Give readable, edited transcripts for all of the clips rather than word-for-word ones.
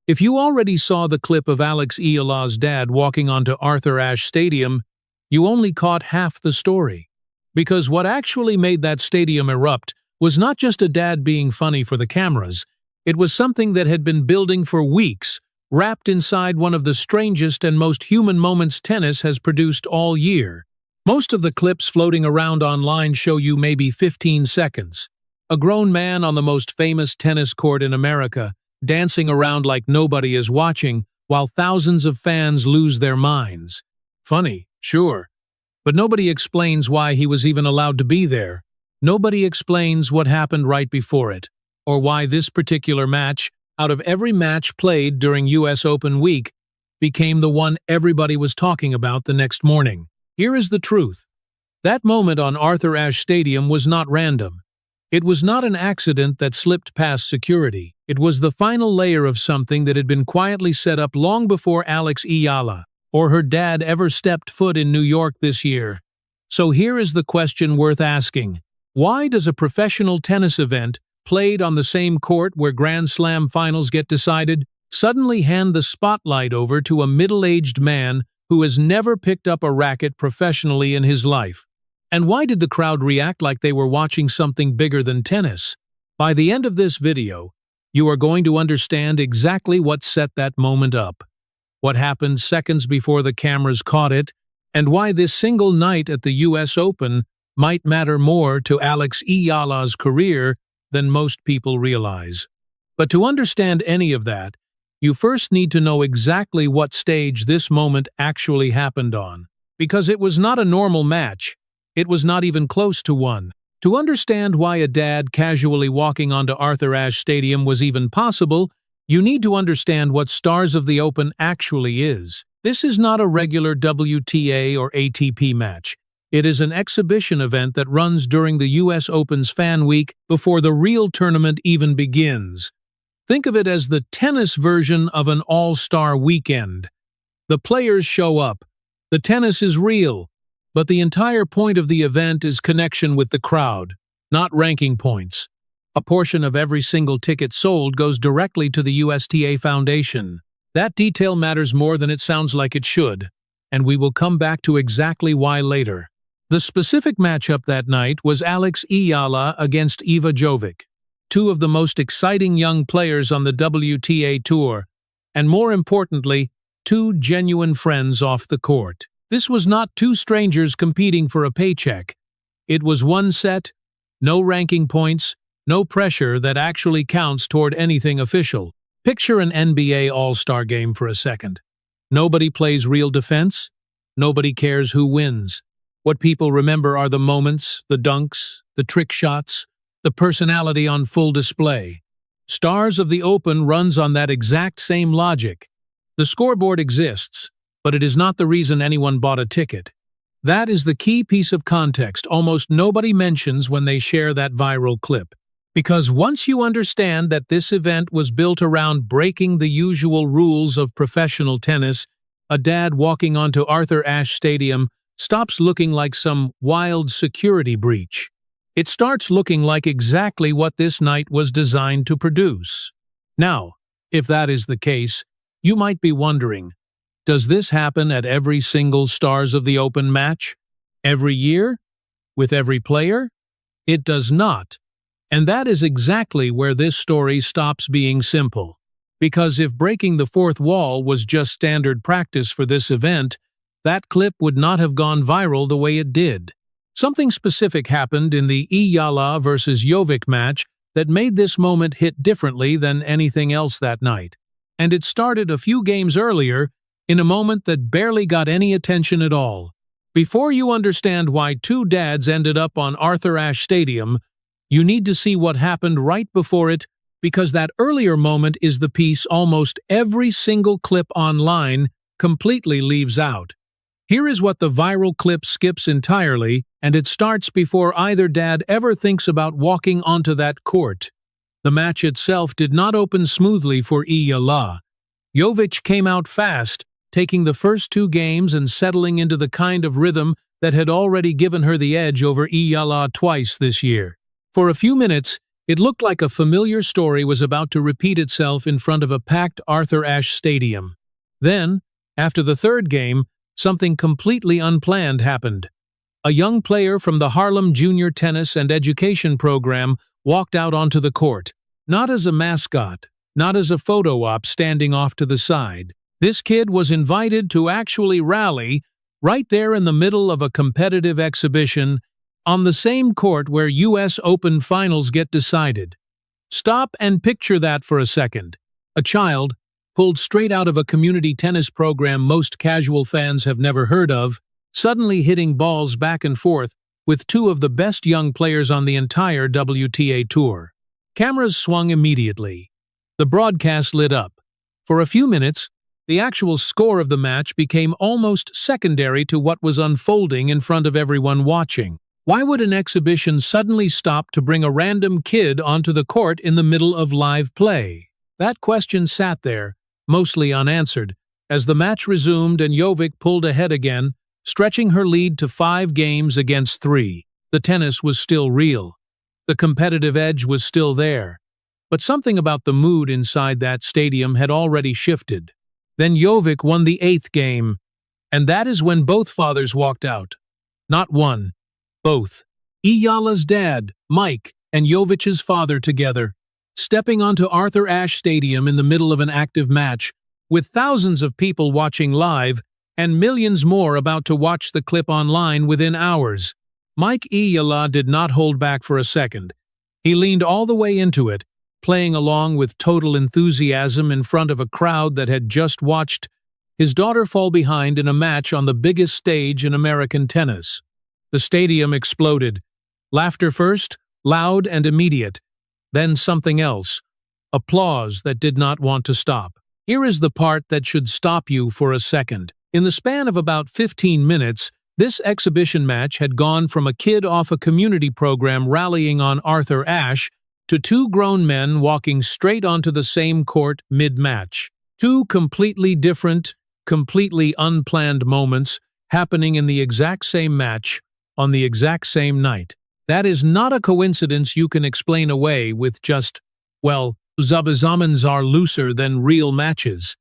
If you already saw the clip of Alex Eala's dad walking onto Arthur Ashe Stadium, you only caught half the story. Because what actually made that stadium erupt was not just a dad being funny for the cameras, it was something that had been building for weeks, wrapped inside one of the strangest and most human moments tennis has produced all year. Most of the clips floating around online show you maybe 15 seconds. A grown man on the most famous tennis court in America, dancing around like nobody is watching, while thousands of fans lose their minds. Funny, sure. But nobody explains why he was even allowed to be there. Nobody explains what happened right before it, or why this particular match, out of every match played during US Open week, became the one everybody was talking about the next morning. Here is the truth. That moment on Arthur Ashe Stadium was not random. It was not an accident that slipped past security. It was the final layer of something that had been quietly set up long before Alex Eala or her dad ever stepped foot in New York this year. So here is the question worth asking. Why does a professional tennis event, played on the same court where Grand Slam finals get decided, suddenly hand the spotlight over to a middle-aged man who has never picked up a racket professionally in his life? And why did the crowd react like they were watching something bigger than tennis? By the end of this video, you are going to understand exactly what set that moment up, what happened seconds before the cameras caught it, and why this single night at the US Open might matter more to Alex Eala's career than most people realize. But to understand any of that, you first need to know exactly what stage this moment actually happened on. Because it was not a normal match. It was not even close to one. To understand why a dad casually walking onto Arthur Ashe Stadium was even possible, you need to understand what Stars of the Open actually is. This is not a regular WTA or ATP match. It is an exhibition event that runs during the US Open's Fan Week before the real tournament even begins. Think of it as the tennis version of an all-star weekend. The players show up. The tennis is real. But the entire point of the event is connection with the crowd, not ranking points. A portion of every single ticket sold goes directly to the USTA Foundation. That detail matters more than it sounds like it should, and we will come back to exactly why later. The specific matchup that night was Alex Eala against Iva Jovic, two of the most exciting young players on the WTA Tour, and more importantly, two genuine friends off the court. This was not two strangers competing for a paycheck. It was one set, no ranking points, no pressure that actually counts toward anything official. Picture an NBA All-Star game for a second. Nobody plays real defense. Nobody cares who wins. What people remember are the moments, the dunks, the trick shots, the personality on full display. Stars of the Open runs on that exact same logic. The scoreboard exists, but it is not the reason anyone bought a ticket. That is the key piece of context almost nobody mentions when they share that viral clip. Because once you understand that this event was built around breaking the usual rules of professional tennis, a dad walking onto Arthur Ashe Stadium stops looking like some wild security breach. It starts looking like exactly what this night was designed to produce. Now, if that is the case, you might be wondering, does this happen at every single Stars of the Open match? Every year? With every player? It does not. And that is exactly where this story stops being simple. Because if breaking the fourth wall was just standard practice for this event, that clip would not have gone viral the way it did. Something specific happened in the Eala versus Jovic match that made this moment hit differently than anything else that night. And it started a few games earlier, in a moment that barely got any attention at all. Before you understand why two dads ended up on Arthur Ashe Stadium, you need to see what happened right before it, because that earlier moment is the piece almost every single clip online completely leaves out. Here is what the viral clip skips entirely, and it starts before either dad ever thinks about walking onto that court. The match itself did not open smoothly for Eala. Jovic came out fast, taking the first two games and settling into the kind of rhythm that had already given her the edge over Eala twice this year. For a few minutes, It looked like a familiar story was about to repeat itself in front of a packed Arthur Ashe Stadium. Then, after the third game, something completely unplanned happened. A young player from the Harlem Junior Tennis and Education program walked out onto the court, not as a mascot, not as a photo op standing off to the side. This kid was invited to actually rally right there in the middle of a competitive exhibition on the same court where US Open finals get decided. Stop and picture that for a second. A child, pulled straight out of a community tennis program most casual fans have never heard of, suddenly hitting balls back and forth with two of the best young players on the entire WTA Tour. Cameras swung immediately. The broadcast lit up. For a few minutes, the actual score of the match became almost secondary to what was unfolding in front of everyone watching. Why would an exhibition suddenly stop to bring a random kid onto the court in the middle of live play? That question sat there, mostly unanswered, as the match resumed and Jovic pulled ahead again, stretching her lead to 5 games against 3. The tennis was still real. The competitive edge was still there. But something about the mood inside that stadium had already shifted. Then Jovic won the 8th game, and that is when both fathers walked out. Not one. Both. Eala's dad, Mike, and Jovic's father together, stepping onto Arthur Ashe Stadium in the middle of an active match, with thousands of people watching live and millions more about to watch the clip online within hours. Mike Eala did not hold back for a second. He leaned all the way into it, playing along with total enthusiasm in front of a crowd that had just watched his daughter fall behind in a match on the biggest stage in American tennis. The stadium exploded. Laughter first, loud and immediate. Then something else. Applause that did not want to stop. Here is the part that should stop you for a second. In the span of about 15 minutes, this exhibition match had gone from a kid off a community program rallying on Arthur Ashe to 2 grown men walking straight onto the same court mid-match. 2 completely different, completely unplanned moments happening in the exact same match, on the exact same night. That is not a coincidence you can explain away with just, well, Zabazamans are looser than real matches.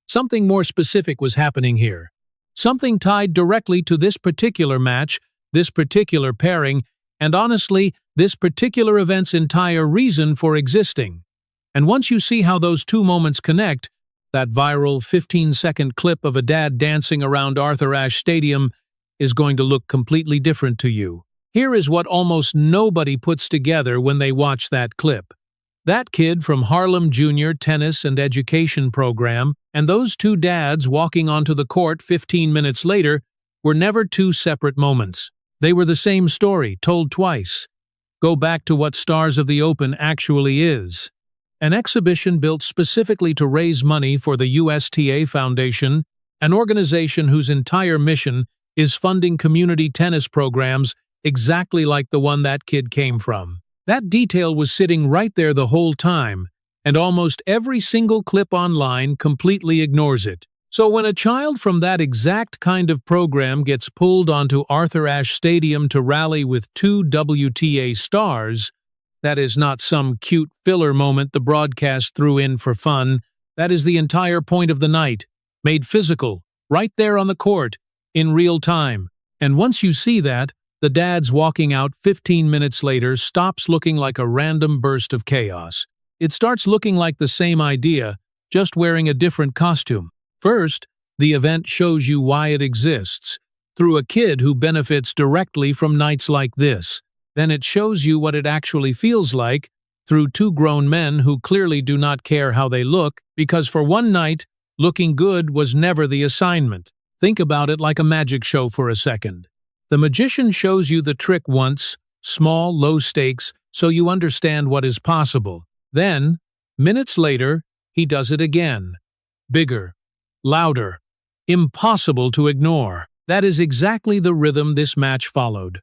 Something more specific was happening here. Something tied directly to this particular match, this particular pairing, and honestly, this particular event's entire reason for existing. And once you see how those 2 moments connect, that viral 15-second clip of a dad dancing around Arthur Ashe Stadium is going to look completely different to you. Here is what almost nobody puts together when they watch that clip. That kid from Harlem Junior Tennis and Education program and those 2 dads walking onto the court 15 minutes later were never 2 separate moments. They were the same story, told twice. Go back to what Stars of the Open actually is. An exhibition built specifically to raise money for the USTA Foundation, an organization whose entire mission is funding community tennis programs exactly like the one that kid came from. That detail was sitting right there the whole time, and almost every single clip online completely ignores it. So when a child from that exact kind of program gets pulled onto Arthur Ashe Stadium to rally with 2 WTA stars, that is not some cute filler moment the broadcast threw in for fun. That is the entire point of the night, made physical, right there on the court, in real time. And once you see that, the dad's walking out 15 minutes later stops looking like a random burst of chaos. It starts looking like the same idea, just wearing a different costume. First, the event shows you why it exists, through a kid who benefits directly from nights like this. Then it shows you what it actually feels like, through 2 grown men who clearly do not care how they look, because for one night, looking good was never the assignment. Think about it like a magic show for a second. The magician shows you the trick once, small, low stakes, so you understand what is possible. Then, minutes later, he does it again. Bigger, louder, impossible to ignore. That is exactly the rhythm this match followed.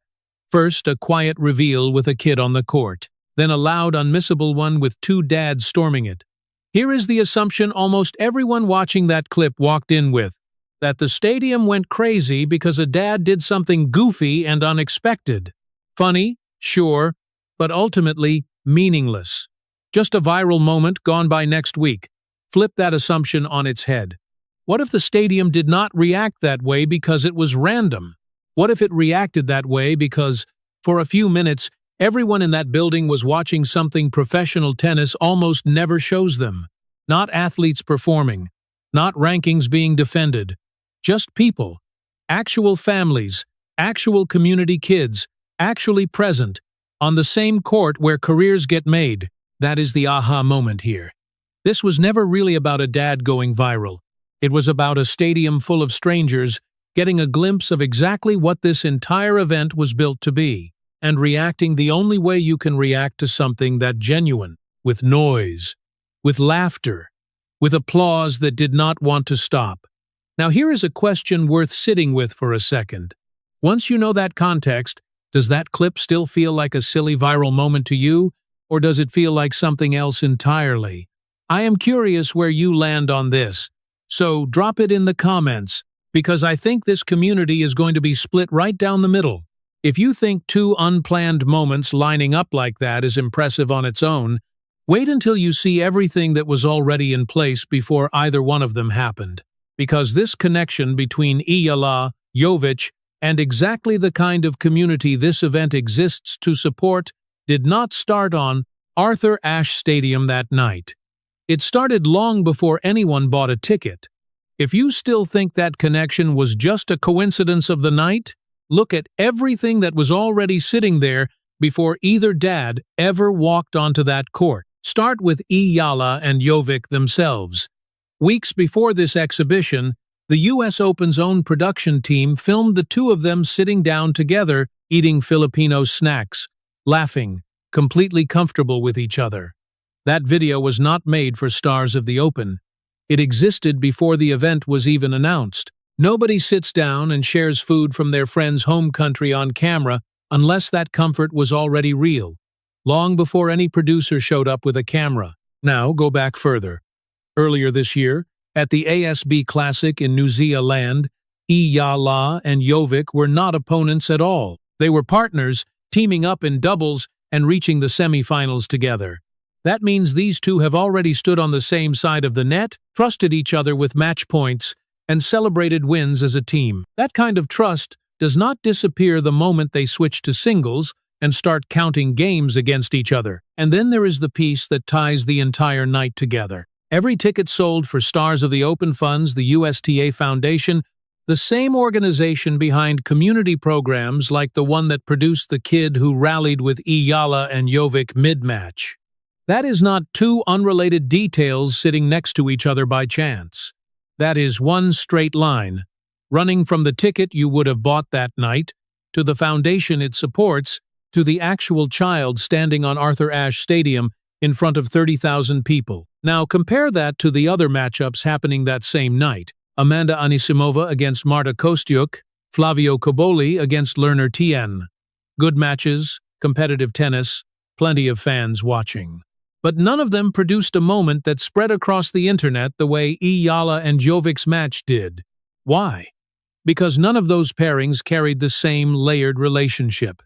First, a quiet reveal with a kid on the court. Then a loud, unmissable one with 2 dads storming it. Here is the assumption almost everyone watching that clip walked in with. That the stadium went crazy because a dad did something goofy and unexpected. Funny, sure, but ultimately meaningless. Just a viral moment gone by next week. Flip that assumption on its head. What if the stadium did not react that way because it was random? What if it reacted that way because, for a few minutes, everyone in that building was watching something professional tennis almost never shows them? Not athletes performing, not rankings being defended, just people, actual families, actual community kids, actually present, on the same court where careers get made. That is the aha moment here. This was never really about a dad going viral. It was about a stadium full of strangers getting a glimpse of exactly what this entire event was built to be, and reacting the only way you can react to something that genuine, with noise, with laughter, with applause that did not want to stop. Now here is a question worth sitting with for a second. Once you know that context, does that clip still feel like a silly viral moment to you, or does it feel like something else entirely? I am curious where you land on this, so drop it in the comments, because I think this community is going to be split right down the middle. If you think two unplanned moments lining up like that is impressive on its own, wait until you see everything that was already in place before either one of them happened. Because this connection between Eala, Jovic, and exactly the kind of community this event exists to support did not start on Arthur Ashe Stadium that night. It started long before anyone bought a ticket. If you still think that connection was just a coincidence of the night, look at everything that was already sitting there before either dad ever walked onto that court. Start with Eala and Jovic themselves. Weeks before this exhibition, the US Open's own production team filmed the two of them sitting down together, eating Filipino snacks, laughing, completely comfortable with each other. That video was not made for stars of the Open. It existed before the event was even announced. Nobody sits down and shares food from their friend's home country on camera unless that comfort was already real, long before any producer showed up with a camera. Now, go back further. Earlier this year, at the ASB Classic in New Zealand, Eala and Jovic were not opponents at all. They were partners, teaming up in doubles and reaching the semifinals together. That means these two have already stood on the same side of the net, trusted each other with match points, and celebrated wins as a team. That kind of trust does not disappear the moment they switch to singles and start counting games against each other. And then there is the piece that ties the entire night together. Every ticket sold for Stars of the Open funds the USTA Foundation, the same organization behind community programs like the one that produced the kid who rallied with Eala and Jovic mid-match. That is not two unrelated details sitting next to each other by chance. That is one straight line, running from the ticket you would have bought that night, to the foundation it supports, to the actual child standing on Arthur Ashe Stadium in front of 30,000 people. Now compare that to the other matchups happening that same night. Amanda Anisimova against Marta Kostyuk, Flavio Cobolli against Lerner Tien. Good matches, competitive tennis, plenty of fans watching. But none of them produced a moment that spread across the internet the way Eala and Jovic's match did. Why? Because none of those pairings carried the same layered relationship.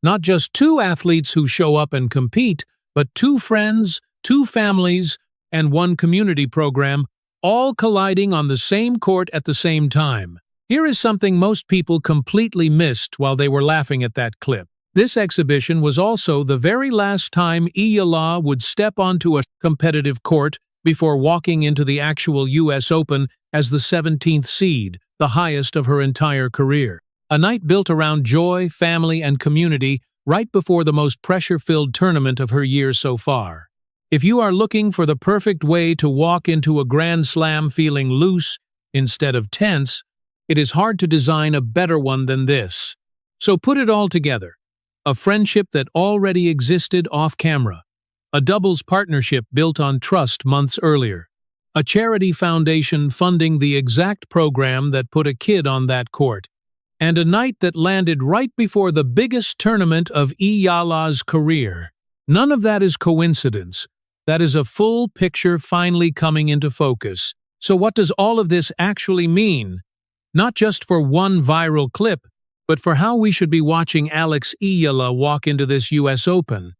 Not just two athletes who show up and compete, but two friends, two families, and one community program, all colliding on the same court at the same time. Here is something most people completely missed while they were laughing at that clip. This exhibition was also the very last time Eala would step onto a competitive court before walking into the actual US Open as the 17th seed, the highest of her entire career. A night built around joy, family, and community right before the most pressure-filled tournament of her year so far. If you are looking for the perfect way to walk into a Grand Slam feeling loose instead of tense, it is hard to design a better one than this. So put it all together. A friendship that already existed off-camera. A doubles partnership built on trust months earlier. A charity foundation funding the exact program that put a kid on that court. And a night that landed right before the biggest tournament of Eala's career. None of that is coincidence. That is a full picture finally coming into focus. So what does all of this actually mean? Not just for one viral clip, but for how we should be watching Alex Eala walk into this US Open.